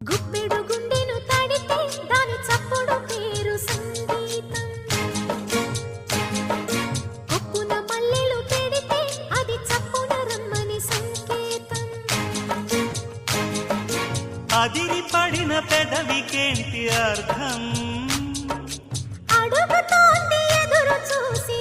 గుప్పెడు గుండెను తడితే దాని చప్పుడు పేరు సంగీతం. కొప్పున మల్లెలు పెడితే అది చప్పున రమ్మని సంకేతం. అదిరి పడిన పెదవికేంటి అర్థం? అడుగుతోంది ఎదురు చూసి